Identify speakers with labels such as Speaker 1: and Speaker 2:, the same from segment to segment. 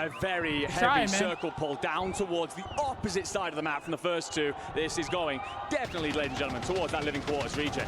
Speaker 1: a very heavy circle pull down towards the opposite side of the map from the first two. This is going definitely, ladies and gentlemen, towards that living quarters region.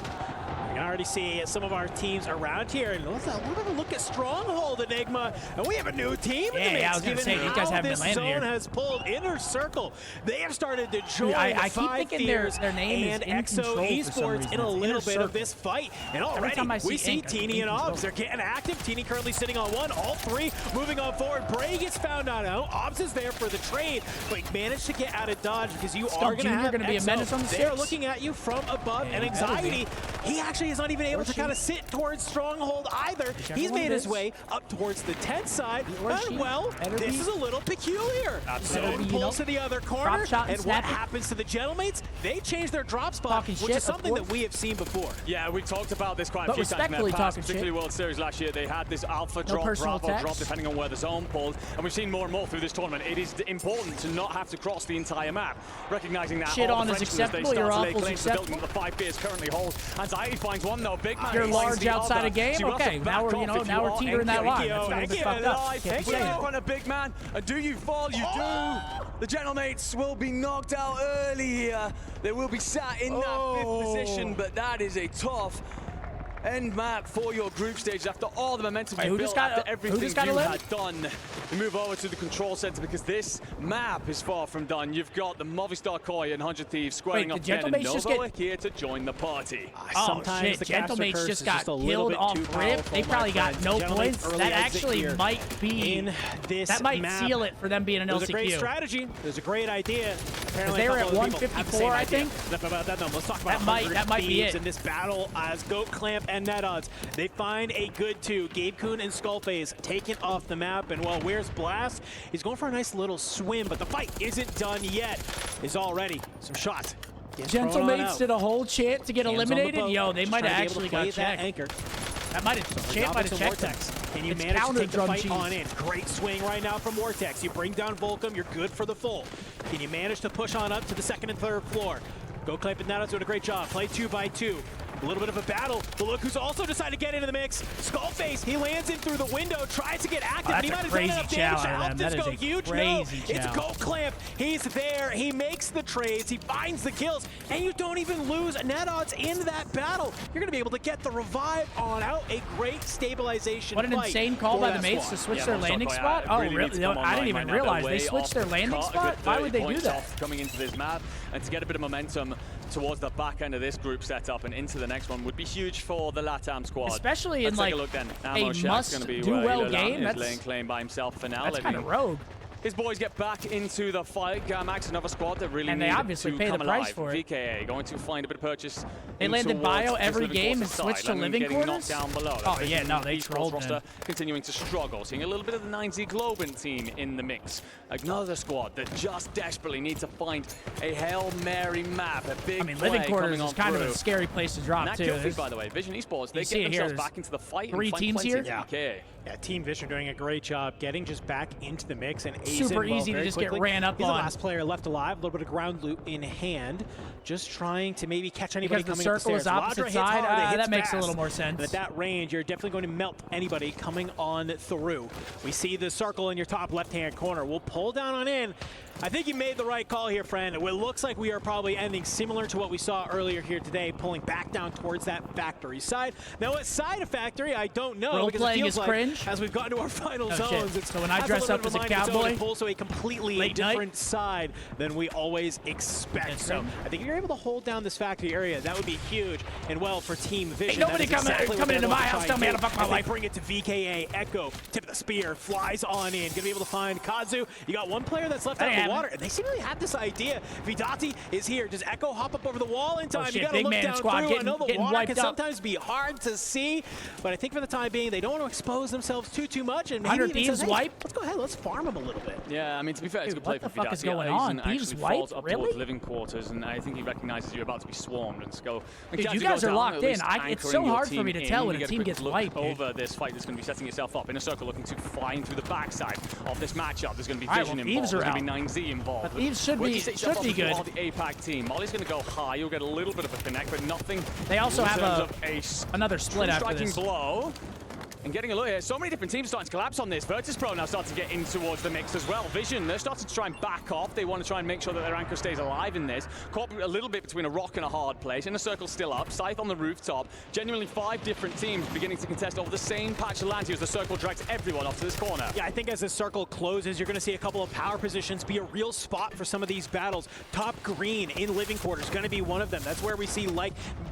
Speaker 2: You can already see some of our teams around here. And let's have a look at Stronghold, Enigma. And we have a new team in the mix.
Speaker 3: Yeah, I was going to say, these guys haven't been landing here.
Speaker 2: This zone has pulled Inner Circle. They have started to join
Speaker 3: I keep thinking their name
Speaker 2: and
Speaker 3: is in
Speaker 2: Exo Esports in a little bit of this fight. And already we see Teeny and Obs. They're getting active. Teeny currently sitting on one. All three moving on forward. Bray gets found out. Obs is there for the trade, but he managed to get out of dodge because you are going to have
Speaker 3: be a menace on the
Speaker 2: They're looking at you from above. And Anxiety, he actually is not even able to kind of sit towards Stronghold either. He's made his way up towards the 10th side. And well, this is a little peculiar. Zone pulls to the other corner. And what happens to the Gentlemates? They change their drop spot, which is something that we have seen before.
Speaker 1: Yeah, we talked about this quite a few times in the past, particularly World Series last year. They had this alpha drop, bravo drop, depending on where the zone pulled. And we've seen more and more through this tournament. It is important to not have to cross the entire map. Recognizing that
Speaker 3: shit
Speaker 1: all
Speaker 3: on
Speaker 1: the
Speaker 3: is
Speaker 1: Frenchmen,
Speaker 3: acceptable, your awful is acceptable.
Speaker 1: The 5 gears currently hold. Anxiety finds one though, big man.
Speaker 3: You're large outside of game. Okay, now we're now we're teetering that line. That's a little bit fucked up.
Speaker 1: We're on a big man, and do you fall? You do. The Gentlemates will be knocked out early here. They will be sat in that 5th position, but that is a tough end map for your group stage after all the momentum you built, after everything you had done. We move over to the control center because this map is far from done. You've got the Movistar Koi and 100 Thieves squaring up again, and Nova here to join the party.
Speaker 2: Sometimes the
Speaker 3: Gentlemates just got killed off rip. They probably got no points. That actually might be in this. That might seal it for them being an LCQ.
Speaker 2: It was a great strategy. It was a great idea. Apparently,
Speaker 3: they were at 154, I think.
Speaker 2: Let's talk about
Speaker 3: that might be it
Speaker 2: in this battle as Goat Clamp and NetOdds. They find a good two. Gabe Kuhn and Skullface taken off the map. And well, where's Blast? He's going for a nice little swim, but the fight isn't done yet. Is already some shots.
Speaker 3: Gentlemates did a whole chant to get eliminated. Yo, they might have actually got checked.
Speaker 2: Anchor.
Speaker 3: That might have chant might have checked
Speaker 2: Vortex. Can you manage to take the fight on in? Great swing right now from Vortex. You bring down Volcom, you're good for the full. Can you manage to push on up to the 2nd and 3rd floor? Go Clamp and NetOdds doing a great job. Play 2 by 2. A little bit of a battle, but look who's also decided to get into the mix. Skullface, he lands in through the window, tries to get active, and he might have done enough damage to help this go huge. No, it's Goat Clamp. He's there, he makes the trades, he finds the kills, and you don't even lose NetOdds in that battle. You're going to be able to get the revive on out. A great stabilization
Speaker 3: What an insane call by the mates to switch their landing spot. Oh, really? I didn't even realize they switched their landing spot. Why would they do that?
Speaker 1: Coming into this map, and to get a bit of momentum towards the back end of this group setup and into the next one would be huge for the LATAM squad.
Speaker 3: Especially in like a must-do-well game.
Speaker 1: That's laying claim by himself for now.
Speaker 3: That's kind of rogue.
Speaker 1: His boys get back into the fight. Gamax, another squad that really
Speaker 3: they obviously pay the price for it.
Speaker 1: VKA going to find a bit of purchase.
Speaker 3: They landed bio every game and switched to living quarters.
Speaker 1: Down below.
Speaker 3: Oh yeah, no, they trolled
Speaker 1: roster continuing to struggle. Seeing a little bit of the 9Z Globin team in the mix. Another squad that just desperately need to find a Hail Mary map. A big
Speaker 3: living quarters is kind of a scary place to drop too.
Speaker 1: By the way, Vision Esports, they get themselves back into the fight.
Speaker 3: 3 teams here.
Speaker 2: Yeah, Team Vision doing a great job getting just back into the mix and
Speaker 3: super easy to just get ran up on.
Speaker 2: He's the last player left alive, a little bit of ground loot in hand, just trying to maybe catch anybody coming up the stairs.
Speaker 3: Because the circle is opposite side, that makes a little more sense.
Speaker 2: And at that range, you're definitely going to melt anybody coming on through. We see the circle in your top left-hand corner. We'll pull down on in. I think you made the right call here, friend. It looks like we are probably ending similar to what we saw earlier here today, pulling back down towards that factory side. Now, what side of factory, I don't know.
Speaker 3: Because it feels like,
Speaker 2: cringe. As we've gotten to our final zones,
Speaker 3: so when I dress up as a cowboy,
Speaker 2: it pulls to a completely different side than we always expect. So I think if you're able to hold down this factory area, that would be huge. And well, for Team Vision,
Speaker 3: ain't nobody coming into my house, tell me how to fuck my life.
Speaker 2: Bring it to VKA. Echo, tip of the spear, flies on in. Gonna be able to find Kazu. You got one player that's left out of the water, and they seem to have this idea. Vidati is here. Does Echo hop up over the wall in time? You gotta look down through. I know the water can sometimes be hard to see, but I think for the time being, they don't want to expose themselves too much. And maybe even say, hey, let's go ahead, let's farm them a little bit.
Speaker 1: Yeah, I mean, to be fair, it's a good play for Vidati.
Speaker 3: What the fuck is going on? Thieves wipe?
Speaker 1: Really? Living quarters, and I think he recognizes you're about to be swarmed, and so
Speaker 3: dude, you guys are locked in. It's so hard for me to tell when a team gets wiped.
Speaker 1: Over this fight that's going to be setting itself up in a circle, looking to find through the backside of this matchup. There's going to be Vision involved. There's going to be 9Z involved.
Speaker 3: But Thieves should be good.
Speaker 1: The APAC team. Molly's going to go high. You'll get a little bit of a connect, but nothing.
Speaker 3: They also have another split after this.
Speaker 1: Striking blow. And getting a look here, so many different teams starting to collapse on this. Virtus Pro now starting to get in towards the mix as well. Vision, they're starting to try and back off. They want to try and make sure that their anchor stays alive in this. Caught a little bit between a rock and a hard place. Inner Circle still up. Scythe on the rooftop. Genuinely 5 different teams beginning to contest over the same patch of land here as the circle drags everyone off to this corner.
Speaker 2: Yeah, I think as the circle closes, you're going to see a couple of power positions be a real spot for some of these battles. Top green in living quarters going to be one of them. That's where we see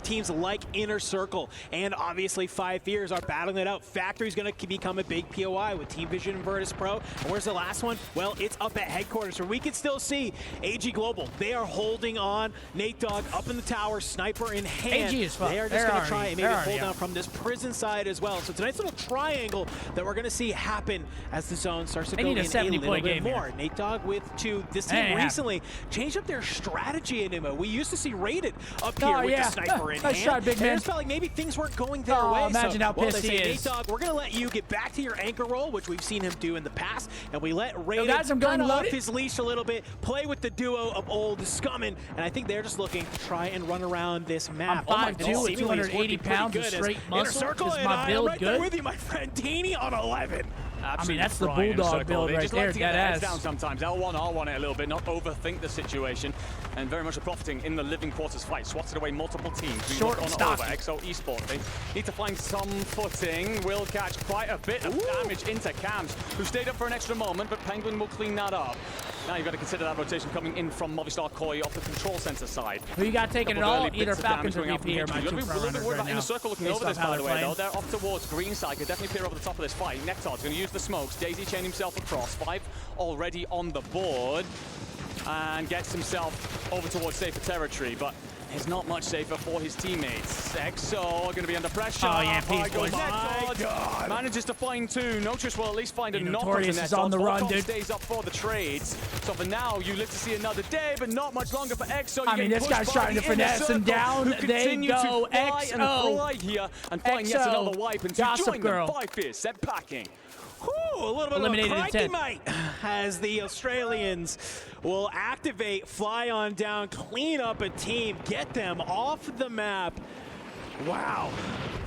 Speaker 2: teams like Inner Circle and obviously 5 Fears are battling it out. Factory's going to become a big POI with Team Vision and Virtus Pro. And where's the last one? Well, it's up at headquarters, where we can still see AG Global. They are holding on. Nate Dogg up in the tower, sniper in hand.
Speaker 3: AG is fun.
Speaker 2: They are just going to try and maybe hold down from this prison side as well. So tonight's little triangle that we're going to see happen as the zone starts to go in a little bit more. Here. Nate Dogg with 2. This team recently changed up their strategy in IMO. We used to see Rated up here with the sniper in hand.
Speaker 3: Shot, big man.
Speaker 2: It just felt like maybe things weren't going their way.
Speaker 3: Imagine how pissed he is.
Speaker 2: Nate Dogg, we're going to let you get back to your anchor role, which we've seen him do in the past, and we let Raiden kind of off his leash a little bit, play with the duo of old Scummin, and I think they're just looking to try and run around this map.
Speaker 3: I'm 5'2" with 280 pounds of straight muscle. Is my build
Speaker 2: right there with you, my friend. Teeny on 11.
Speaker 3: I mean, that's the Bulldog build right there, dead ass.
Speaker 1: Down sometimes. L1, R1 it a little bit, not overthink the situation, and very much profiting in the living quarters fight. Swatted away multiple teams.
Speaker 3: Short and stocky.
Speaker 1: XO Esports. They need to find some footing. Will catch quite a bit of damage into Cams, who stayed up for an extra moment, but Penguin will clean that up. Now you've got to consider that rotation coming in from Movistar Koi off the control center side.
Speaker 3: Who you got taking it all? Either Falcons or VP are my 2 front runners right now.
Speaker 1: In the circle looking over this, by the way, though. They're off towards green side. Could definitely peer over the top of this fight. Nectar's going to use the smokes. Daisy chain himself across. 5 already on the board. And gets himself over towards safer territory. But it's not much safer for his teammates. EXO are going to be under pressure.
Speaker 3: Oh, yeah, peace, boys.
Speaker 1: My God. Manages to find 2. Notorious will at least find a knock on the net.
Speaker 3: On the run, dude.
Speaker 1: Stays up for the trades. So for now, you live to see another day, but not much longer for EXO.
Speaker 3: I mean, this guy's trying to finesse, and down they go. EXO.
Speaker 1: Here and find yet another wipe, and to join them, 5 Fears set packing.
Speaker 2: A little bit
Speaker 3: eliminated
Speaker 2: of a crikey as the Australians will activate, fly on down, clean up a team, get them off the map. Wow.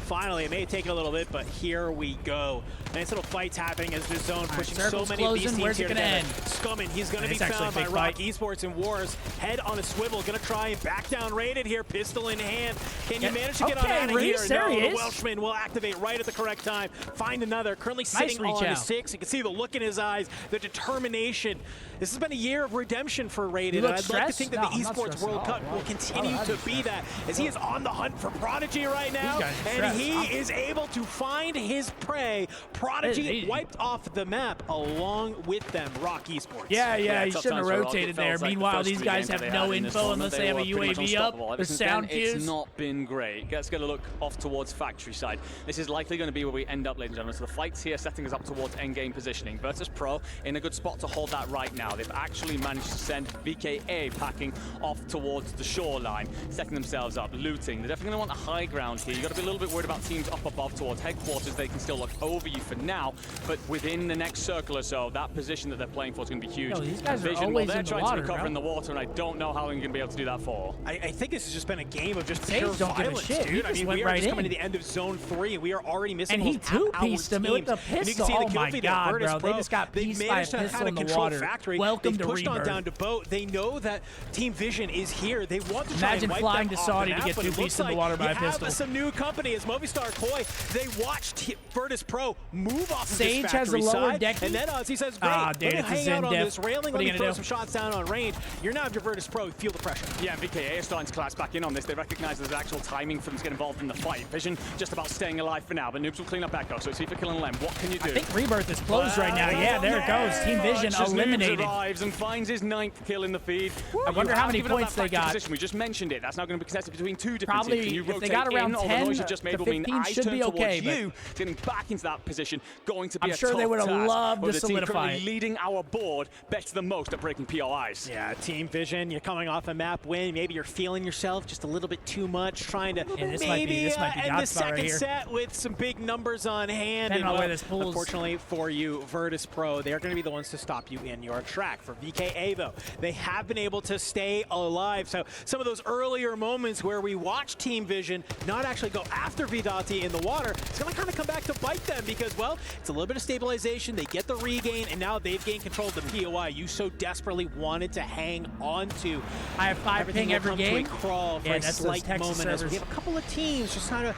Speaker 2: Finally, it may take a little bit, but here we go. Nice little fights happening as the zone pushing so many of these teams here together. Scummin, he's going to be found by Rock Esports and Wars. Head on a swivel, going to try and back down Rated here, pistol in hand. Can you manage to get on out of here? No, the Welshman will activate right at the correct time. Find another, currently sitting on a 6. You can see the look in his eyes, the determination. This has been a year of redemption for Rated. I'd like to think that the Esports World Cup will continue to be that, as he is on the hunt for Prodigy right now, and he is able to find his prey. Prodigy wiped off the map along with them, Rock Esports.
Speaker 3: Yeah, he shouldn't have rotated there. Meanwhile, these guys have no info unless they have a UAV up. The sound cues.
Speaker 1: It's not been great. Let's get a look off towards factory side. This is likely going to be where we end up, ladies and gentlemen. So the fight's here setting us up towards endgame positioning. Virtus Pro in a good spot to hold that right now. They've actually managed to send VKA packing off towards the shoreline, setting themselves up, looting. They're definitely going to want a high ground here. You've got to be a little bit worried about teams up above towards headquarters. They can still look over you for now, but within the next circle or so, that position that they're playing for is going to be huge.
Speaker 3: These guys are always
Speaker 1: they're
Speaker 3: in the
Speaker 1: trying
Speaker 3: water,
Speaker 1: to recover in the water, and I don't know how long you're going to be able to do that for.
Speaker 2: I think this has just been a game of just
Speaker 3: pure
Speaker 2: violence, dude. I mean, we are just coming to the end of Zone 3, and we are already missing.
Speaker 3: And he two-pieced him with the pistol. Oh my God, bro! They just got pieced by a pistol in the water. Welcome to
Speaker 2: pushed on down to boat. They know that Team Vision is here. They want to try and wipe
Speaker 3: flying
Speaker 2: them
Speaker 3: to
Speaker 2: off
Speaker 3: Saudi
Speaker 2: the
Speaker 3: to
Speaker 2: map,
Speaker 3: get two-pieced in the water by a pistol.
Speaker 2: Some new company as Movistar Koi. They watched Virtus Pro move off of this
Speaker 3: Sage has a lower deck,
Speaker 2: and then he says, "Great, let me hang out on this railing. Let me throw some shots down on range." You're now your Virtus Pro. Feel the pressure.
Speaker 1: Yeah, VKA is starting to collapse back in on this. They recognize there's actual timing for them to get involved in the fight. Vision just about staying alive for now, but Noobs will clean up Echo. So see for killing Lem. What can you do?
Speaker 3: I think Rebirth is closed right now. Yeah, there it goes. Team Vision eliminated.
Speaker 1: Noobs arrives and finds his 9th kill in the feed.
Speaker 3: I wonder how many points they got.
Speaker 1: We just mentioned it. That's now going to be contested between 2 different teams.
Speaker 3: Probably if they got around 10 to 15 should be okay.
Speaker 1: You getting back into that position, going to be
Speaker 3: I'm sure they would have loved to solidify it.
Speaker 1: Leading our board, bets the most at breaking POIs.
Speaker 2: Yeah, Team Vision, you're coming off a map win. Maybe you're feeling yourself just a little bit too much, trying to maybe end the second set with some big numbers on hand.
Speaker 3: And
Speaker 2: unfortunately for you, Virtus Pro, they're going to be the ones to stop you in your track. For VKA, though, they have been able to stay alive. So some of those earlier moments where we watched Team Vision not actually go after callofduty in the water, it's going to kind of come back to bite them because, well, it's a little bit of stabilization. They get the regain, and now they've gained control of the POI you so desperately wanted to hang on to.
Speaker 3: I have 5 ping every game.
Speaker 2: Crawl for a slight moment as we have a couple of teams just kind of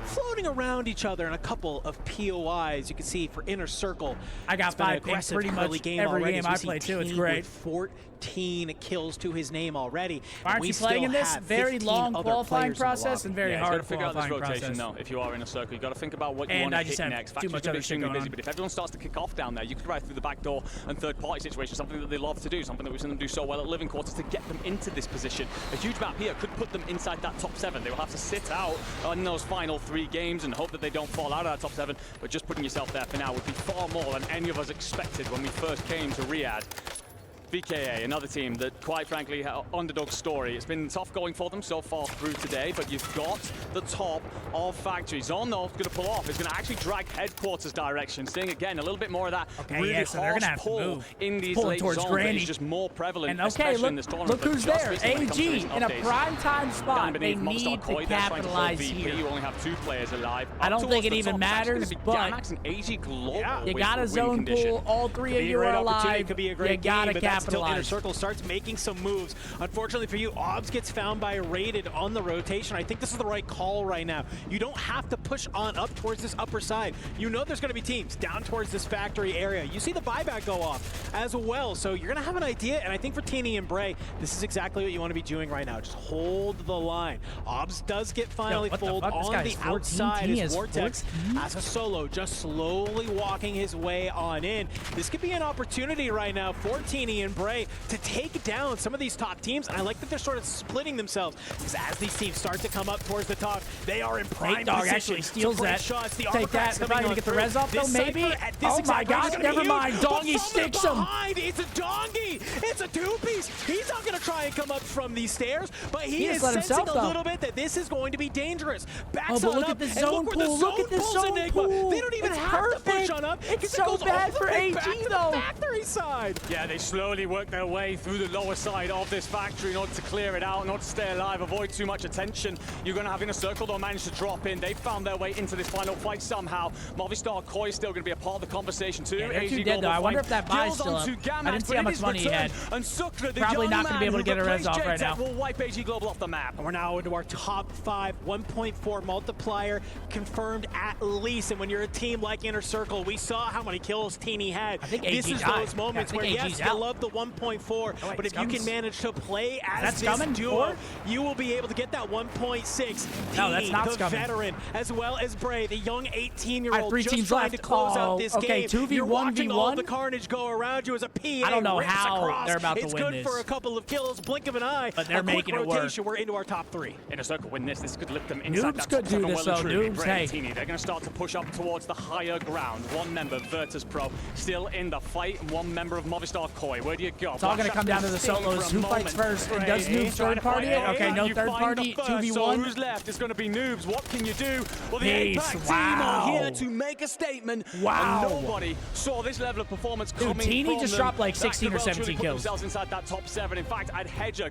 Speaker 2: floating around each other in a couple of POIs. You can see for Inner Circle,
Speaker 3: I got 5 pings pretty much every game I play too. It's great.
Speaker 2: 14 kills to his name already.
Speaker 3: Aren't you playing in this very long qualifying process and very hard qualifying process?
Speaker 1: No, if you are in a circle, you got to think about what you want to hit next.
Speaker 3: Too much other shit going on.
Speaker 1: But if everyone starts to kick off down there, you could ride through the back door and third-party situation, something that they love to do, something that we've seen them do so well at Living Quarters to get them into this position. A huge map here could put them inside that top 7. They will have to sit out in those final 3 games and hope that they don't fall out of that top 7. But just putting yourself there for now would be far more than any of us expected when we first came to Riyadh. VKA, another team that, quite frankly, underdog story. It's been tough going for them so far through today, but you've got the top of Factory. Zon, though, going to pull off. It's going to actually drag headquarters direction, seeing, again, a little bit more of that really harsh pull in these late zones. It's just more prevalent, especially in this tournament.
Speaker 3: Look who's there. AG in a prime time spot. They need to capitalize here.
Speaker 1: You only have 2 players alive.
Speaker 3: I don't think it even matters, but you got to zone pull. All 3 of you are alive. You got to capitalize.
Speaker 2: Until Inner Circle starts making some moves. Unfortunately for you, Obs gets found by Rated on the rotation. I think this is the right call right now. You don't have to push on up towards this upper side. You know there's going to be teams down towards this factory area. You see the buyback go off as well, so you're going to have an idea, and I think for Teeny and Bray, this is exactly what you want to be doing right now. Just hold the line. Obs does get finally fooled on the outside as Vortex as a solo, just slowly walking his way on in. This could be an opportunity right now for Teeny and Bray to take down some of these top teams, and I like that they're sort of splitting themselves because as these teams start to come up towards the top, they are in prime
Speaker 3: Dog actually steals that. Shots. Take that. They're probably going to get the res off, though, maybe? Oh my gosh, never mind. Dongy sticks him.
Speaker 2: It's a Dongy. It's a 2-piece. He's not going to try and come up from these stairs, but he is sensing a little bit that this is going to be dangerous. Backs on
Speaker 3: look
Speaker 2: up,
Speaker 3: at the zone pool. Look at the zone pool.
Speaker 2: They don't even have to push on up.
Speaker 3: It's so bad for AG, though.
Speaker 2: Factory side.
Speaker 1: Yeah, they slowly work their way through the lower side of this factory in order to clear it out, in order to stay alive, avoid too much attention. You're going to have Inner Circle, though, manage to drop in. They found their way into this final fight somehow. Movistar Koi is still going to be a part of the conversation, too.
Speaker 3: Yeah, they're too dead, though. I wonder if that buys still up. I didn't see how much money he had. Probably not going to be able to get a res off right now.
Speaker 1: Will wipe AG Global off the map.
Speaker 2: And we're now into our top 5, 1.4 multiplier confirmed at least. And when you're a team like Inner Circle, we saw how many kills Teeny had.
Speaker 3: I think
Speaker 2: this is those moments where, yes, you love the 1.4, but if you can manage to play as this duo, you will be able to get that 1.6.
Speaker 3: No, that's not
Speaker 2: the veteran, as well as Bray, the young 18-year-old, just trying to close out this game.
Speaker 3: 2v1v1.
Speaker 2: You're watching all the carnage go around you as a PA.
Speaker 3: I don't know how they're about to win this.
Speaker 2: It's good for a couple of kills, blink of an eye.
Speaker 3: But they're making it work.
Speaker 2: We're into our top 3.
Speaker 1: Inner Circle win this. This could lift them inside that
Speaker 3: top 7. Noobs could do this, though. Noobs, hey.
Speaker 1: They're going to start to push up towards the higher ground. One member, Virtus Pro, still in the fight. One member of Movistar Koi. Where do you go?
Speaker 3: It's all going to come down to the solos. Who fights first? And does Noobs third party it? Okay, no third party. 2v1.
Speaker 1: So who's left? It's going to be Noobs. What can you do? Well, the Apex team are here to make a statement.
Speaker 3: Wow.
Speaker 1: And nobody saw this level of performance coming.
Speaker 3: Teeny just dropped like 16 or 17 kills.
Speaker 1: Themselves inside that top 7. In fact, I'd hedge a